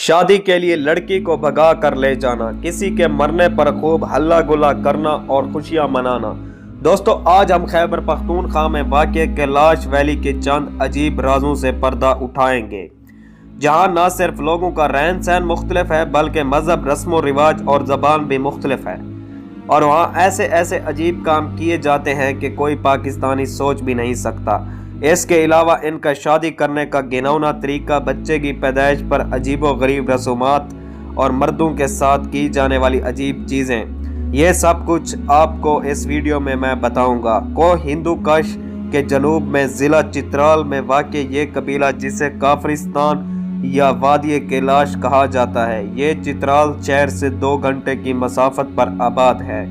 شادی کے لیے لڑکی کو بھگا کر لے جانا، کسی کے مرنے پر خوب ہلا گلا کرنا اور خوشیاں منانا۔ دوستو، آج ہم خیبر پختونخوا میں واقع کیلاش ویلی کے چند عجیب رازوں سے پردہ اٹھائیں گے، جہاں نہ صرف لوگوں کا رہن سہن مختلف ہے بلکہ مذہب، رسم و رواج اور زبان بھی مختلف ہے، اور وہاں ایسے عجیب کام کیے جاتے ہیں کہ کوئی پاکستانی سوچ بھی نہیں سکتا۔ اس کے علاوہ ان کا شادی کرنے کا گھناؤنا طریقہ، بچے کی پیدائش پر عجیب و غریب رسومات اور مردوں کے ساتھ کی جانے والی عجیب چیزیں، یہ سب کچھ آپ کو اس ویڈیو میں بتاؤں گا۔ کو ہندو کش کے جنوب میں ضلع چترال میں واقع یہ قبیلہ، جسے کافرستان یا وادی کیلاش کہا جاتا ہے، یہ چترال شہر سے 2 گھنٹے کی مسافت پر آباد ہے۔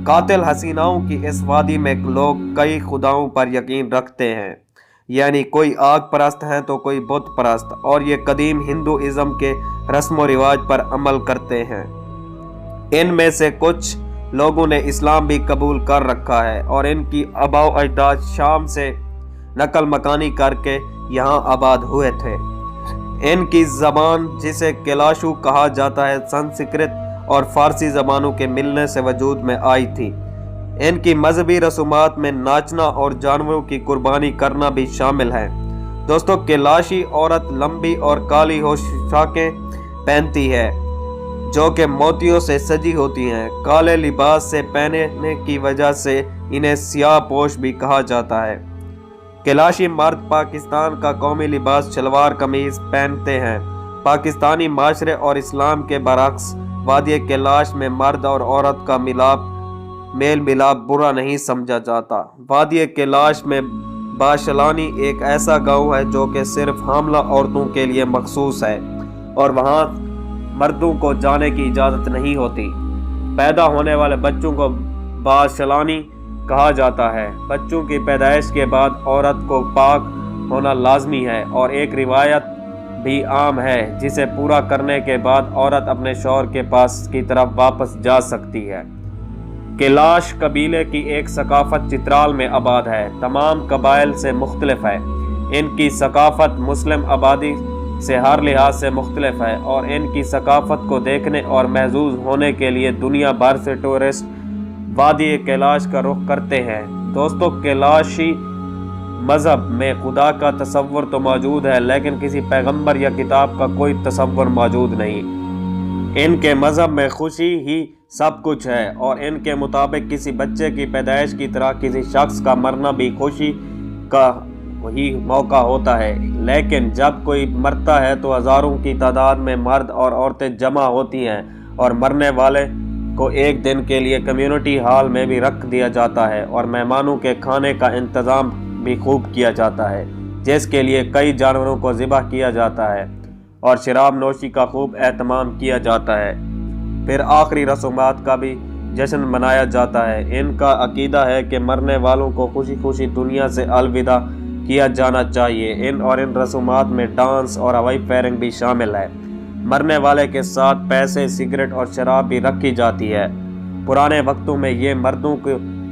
قاتل حسیناؤں کی اس وادی میں لوگ کئی خداؤں پر یقین رکھتے ہیں، یعنی کوئی آگ پرست ہیں تو کوئی بت پرست، اور یہ قدیم ہندوازم کے رسم و رواج پر عمل کرتے ہیں۔ ان میں سے کچھ لوگوں نے اسلام بھی قبول کر رکھا ہے، اور ان کی آباء و اجداد شام سے نقل مکانی کر کے یہاں آباد ہوئے تھے۔ ان کی زبان، جسے کیلاشو کہا جاتا ہے، سنسکرت اور فارسی زبانوں کے ملنے سے وجود میں آئی تھی۔ ان کی مذہبی رسومات میں ناچنا اور جانوروں کی قربانی کرنا بھی شامل ہے۔ دوستو، کیلاشی عورت لمبی اور کالی پوشاکیں پہنتی ہے جو کہ موتیوں سے سجی ہوتی ہیں۔ کالے لباس سے پہننے کی وجہ سے انہیں سیاہ پوش بھی کہا جاتا ہے۔ کیلاشی مرد پاکستان کا قومی لباس شلوار قمیض پہنتے ہیں۔ پاکستانی معاشرے اور اسلام کے برعکس وادی کیلاش میں مرد اور عورت کا میل ملاپ برا نہیں سمجھا جاتا۔ وادی کیلاش میں باشلانی ایک ایسا گاؤں ہے جو کہ صرف حاملہ عورتوں کے لیے مخصوص ہے، اور وہاں مردوں کو جانے کی اجازت نہیں ہوتی۔ پیدا ہونے والے بچوں کو باشلانی کہا جاتا ہے۔ بچوں کی پیدائش کے بعد عورت کو پاک ہونا لازمی ہے، اور ایک روایت بھی عام ہے جسے پورا کرنے کے بعد عورت اپنے شوہر کے پاس کی طرف واپس جا سکتی ہے۔ کیلاش قبیلے کی ایک ثقافت چترال میں آباد ہے، تمام قبائل سے مختلف ہے۔ ان کی ثقافت مسلم آبادی سے ہر لحاظ سے مختلف ہے، اور ان کی ثقافت کو دیکھنے اور محظوظ ہونے کے لیے دنیا بھر سے ٹورسٹ وادی کیلاش کا رخ کرتے ہیں۔ دوستو، کیلاشی مذہب میں خدا کا تصور تو موجود ہے، لیکن کسی پیغمبر یا کتاب کا کوئی تصور موجود نہیں۔ ان کے مذہب میں خوشی ہی سب کچھ ہے، اور ان کے مطابق کسی بچے کی پیدائش کی طرح کسی شخص کا مرنا بھی خوشی کا ہی موقع ہوتا ہے۔ لیکن جب کوئی مرتا ہے تو ہزاروں کی تعداد میں مرد اور عورتیں جمع ہوتی ہیں، اور مرنے والے کو ایک دن کے لیے کمیونٹی ہال میں بھی رکھ دیا جاتا ہے، اور مہمانوں کے کھانے کا انتظام بھی خوب کیا جاتا ہے، جس کے لیے کئی جانوروں کو ذبح کیا جاتا ہے، اور شراب نوشی کا خوب اہتمام کیا جاتا ہے۔ پھر آخری رسومات کا بھی جشن منایا جاتا ہے۔ ان کا عقیدہ ہے کہ مرنے والوں کو خوشی خوشی دنیا سے الوداع کیا جانا چاہیے۔ ان رسومات میں ڈانس اور ہوائی فائرنگ بھی شامل ہے۔ مرنے والے کے ساتھ پیسے، سگریٹ اور شراب بھی رکھی جاتی ہے۔ پرانے وقتوں میں یہ مردوں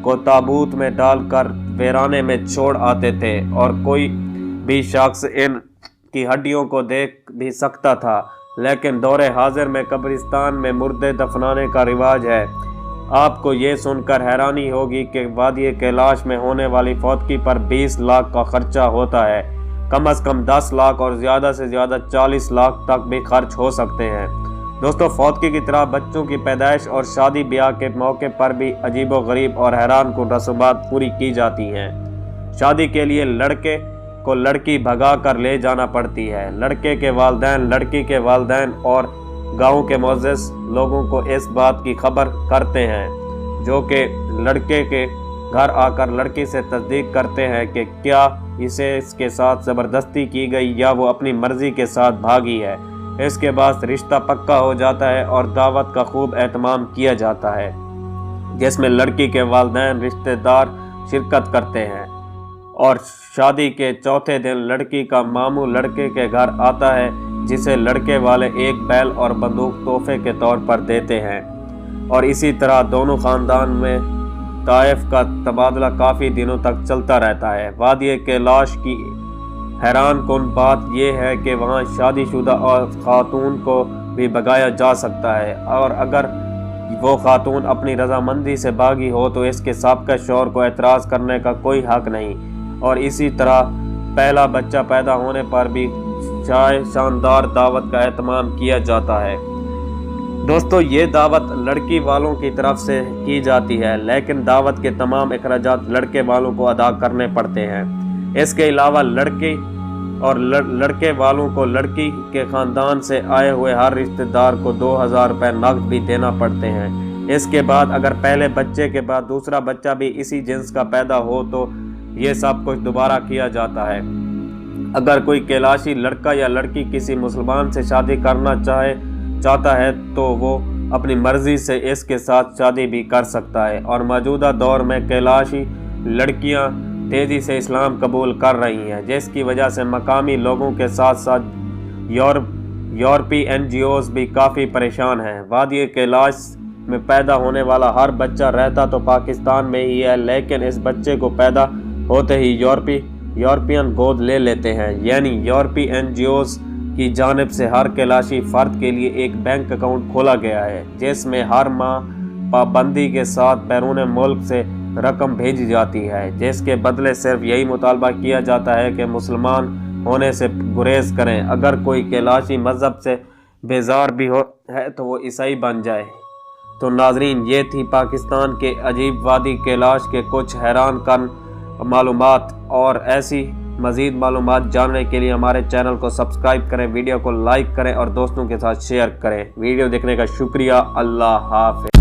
کو تابوت میں ڈال کر ویرانے میں چھوڑ آتے تھے، اور کوئی بھی شخص ان کی ہڈیوں کو دیکھ بھی سکتا تھا، لیکن دور حاضر میں قبرستان میں مردے دفنانے کا رواج ہے۔ آپ کو یہ سن کر حیرانی ہوگی کہ وادی کیلاش میں ہونے والی فوتگی پر 20 لاکھ کا خرچہ ہوتا ہے۔ کم از کم 10 لاکھ اور زیادہ سے زیادہ 40 لاکھ تک بھی خرچ ہو سکتے ہیں۔ دوستو، فوتگی کی طرح بچوں کی پیدائش اور شادی بیاہ کے موقع پر بھی عجیب و غریب اور حیران کن رسومات پوری کی جاتی ہیں۔ شادی کے لیے لڑکے کو لڑکی بھگا کر لے جانا پڑتی ہے۔ لڑکے کے والدین، لڑکی کے والدین اور گاؤں کے معزز لوگوں کو اس بات کی خبر کرتے ہیں، جو کہ لڑکے کے گھر آ کر لڑکی سے تصدیق کرتے ہیں کہ کیا اسے اس کے ساتھ زبردستی کی گئی یا وہ اپنی مرضی کے ساتھ بھاگی ہے۔ اس کے بعد رشتہ پکا ہو جاتا ہے، اور دعوت کا خوب اہتمام کیا جاتا ہے، جس میں لڑکی کے والدین، رشتہ دار شرکت کرتے ہیں، اور شادی کے چوتھے دن لڑکی کا ماموں لڑکے کے گھر آتا ہے، جسے لڑکے والے ایک بیل اور بندوق تحفے کے طور پر دیتے ہیں، اور اسی طرح دونوں خاندان میں تحائف کا تبادلہ کافی دنوں تک چلتا رہتا ہے۔ وادی کیلاش کی حیران کن بات یہ ہے کہ وہاں شادی شدہ اور خاتون کو بھی بھگایا جا سکتا ہے، اور اگر وہ خاتون اپنی رضامندی سے بھاگی ہو تو اس کے سابقہ شوہر کو اعتراض کرنے کا کوئی حق نہیں۔ اور اسی طرح پہلا بچہ پیدا ہونے پر بھی شاندار دعوت کا اہتمام کیا جاتا ہے۔ دوستو، یہ دعوت لڑکی والوں کی طرف سے کی جاتی ہے، لیکن دعوت کے تمام اخراجات لڑکے والوں کو ادا کرنے پڑتے ہیں۔ اس کے علاوہ لڑکی اور لڑکے والوں کو لڑکی کے خاندان سے آئے ہوئے ہر رشتہ دار کو 2000 روپے نقد بھی دینا پڑتے ہیں۔ اس کے بعد اگر پہلے بچے کے بعد دوسرا بچہ بھی اسی جنس کا پیدا ہو تو یہ سب کچھ دوبارہ کیا جاتا ہے۔ اگر کوئی کیلاشی لڑکا یا لڑکی کسی مسلمان سے شادی کرنا چاہتا ہے تو وہ اپنی مرضی سے اس کے ساتھ شادی بھی کر سکتا ہے، اور موجودہ دور میں کیلاشی لڑکیاں تیزی سے اسلام قبول کر رہی ہیں، جس کی وجہ سے مقامی لوگوں کے ساتھ ساتھ یورپی NGOs بھی کافی پریشان ہیں۔ وادی کیلاش میں پیدا ہونے والا ہر بچہ رہتا تو پاکستان میں ہی ہے، لیکن اس بچے کو پیدا ہوتے ہی یورپین گود لے لیتے ہیں، یعنی یورپی NGOs کی جانب سے ہر کیلاشی فرد کے لیے ایک بینک اکاؤنٹ کھولا گیا ہے، جس میں ہر ماہ پابندی کے ساتھ بیرون ملک سے رقم بھیجی جاتی ہے، جس کے بدلے صرف یہی مطالبہ کیا جاتا ہے کہ مسلمان ہونے سے گریز کریں۔ اگر کوئی کیلاشی مذہب سے بیزار بھی ہے تو وہ عیسائی بن جائے۔ تو ناظرین، یہ تھی پاکستان کے عجیب وادی کیلاش کے کچھ حیران کن معلومات، اور ایسی مزید معلومات جاننے کے لیے ہمارے چینل کو سبسکرائب کریں، ویڈیو کو لائک کریں اور دوستوں کے ساتھ شیئر کریں۔ ویڈیو دیکھنے کا شکریہ۔ اللہ حافظ۔